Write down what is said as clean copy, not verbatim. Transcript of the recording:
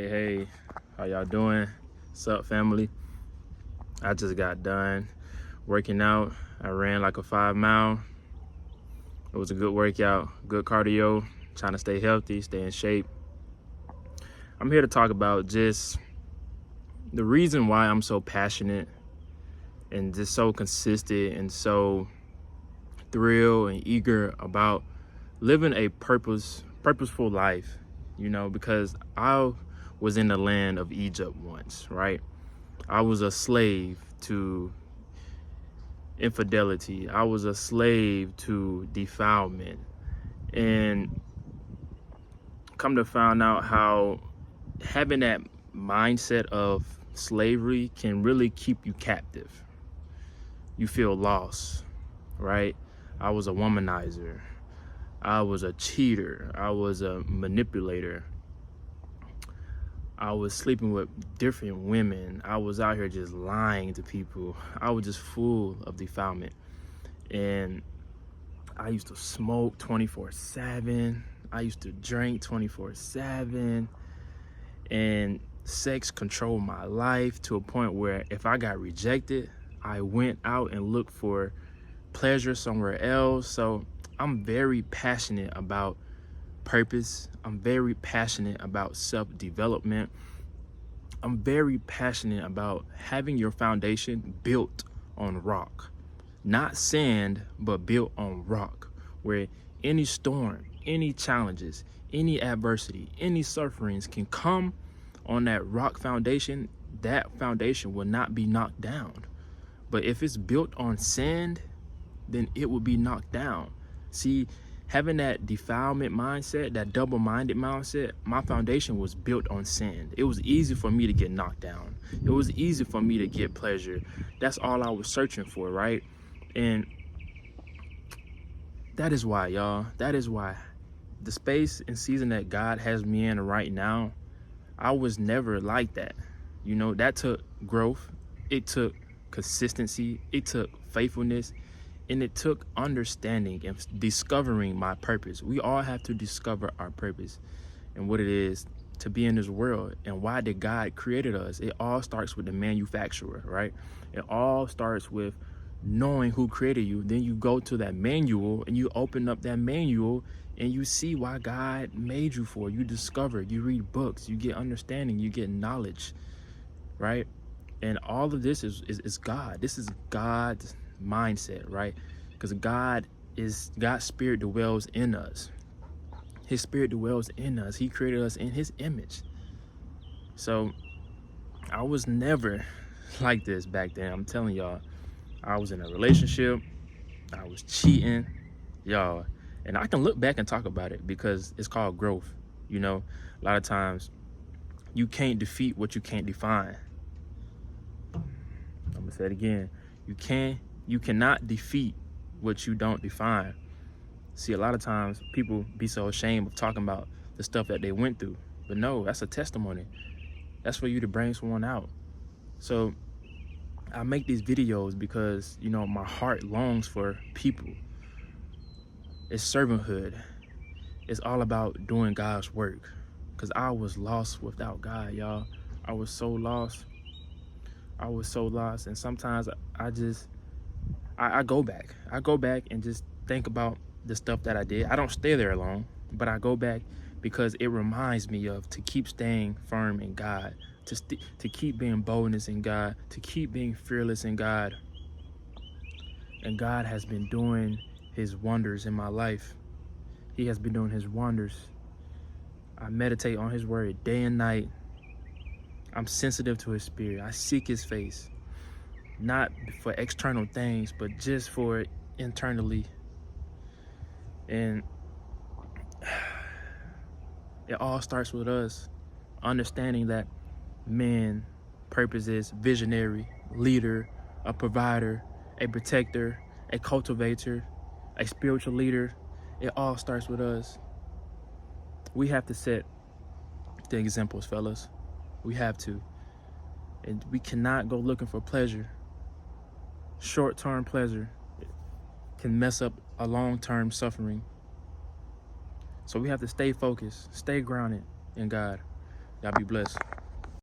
Hey, how y'all doing? What's up, family? I just got done working out. I ran like a 5 mile. It was a good workout, good cardio, trying to stay healthy, stay in shape. I'm here to talk about just the reason why I'm so passionate and just so consistent and so thrilled and eager about living a purposeful life, because I was in the land of Egypt once, right? I was a slave to infidelity. I was a slave to defilement. And come to find out how having that mindset of slavery can really keep you captive. You feel lost, right? I was a womanizer. I was a cheater. I was a manipulator. I was sleeping with different women. I was out here just lying to people. I was just full of defilement. And I used to smoke 24/7. I used to drink 24/7. And sex controlled my life to a point where if I got rejected, I went out and looked for pleasure somewhere else. So I'm very passionate about purpose. I'm very passionate about self-development. I'm very passionate about having your foundation built on rock, not sand, but built on rock, where any storm, any challenges, any adversity, any sufferings can come on that rock foundation. That foundation will not be knocked down. But if it's built on sand, then it will be knocked down. See, having that defilement mindset, that double-minded mindset, my foundation was built on sand. It was easy for me to get knocked down. It was easy for me to get pleasure. That's all I was searching for, right? And that is why, y'all, that is why the space and season that God has me in right now, I was never like that. That took growth. It took consistency. It took faithfulness. And it took understanding and discovering my purpose. We all have to discover our purpose and what it is to be in this world and why did God created us. It all starts with the manufacturer, right? It all starts with knowing who created you. Then you go to that manual and you open up that manual and you see why God made you for. You discover, you read books, you get understanding, you get knowledge, right? And all of this is God. This is God's mindset, right? Because God's spirit dwells in us. His spirit dwells in us. He created us in his image. So I was never like this back then. I'm telling y'all, I was in a relationship. I was cheating, y'all. And I can look back and talk about it because it's called growth. A lot of times you can't defeat what you can't define. I'm gonna say it again. You cannot defeat what you don't define. See, a lot of times people be so ashamed of talking about the stuff that they went through. But no, that's a testimony. That's for you to bring someone out. So I make these videos because, my heart longs for people. It's servanthood. It's all about doing God's work. Because I was lost without God, y'all. I was so lost. And sometimes I go back. I go back and just think about the stuff that I did. I don't stay there long, but I go back because it reminds me of to keep staying firm in God, to keep being boldness in God, to keep being fearless in God. And God has been doing his wonders in my life. He has been doing his wonders. I meditate on his word day and night. I'm sensitive to his spirit. I seek his face. Not for external things, but just for internally. And it all starts with us understanding that man, purpose is visionary, leader, a provider, a protector, a cultivator, a spiritual leader. It all starts with us. We have to set the examples, fellas. We have to. And we cannot go looking for pleasure. Short-term pleasure can mess up a long-term suffering. So we have to stay focused, stay grounded in God. Y'all be blessed.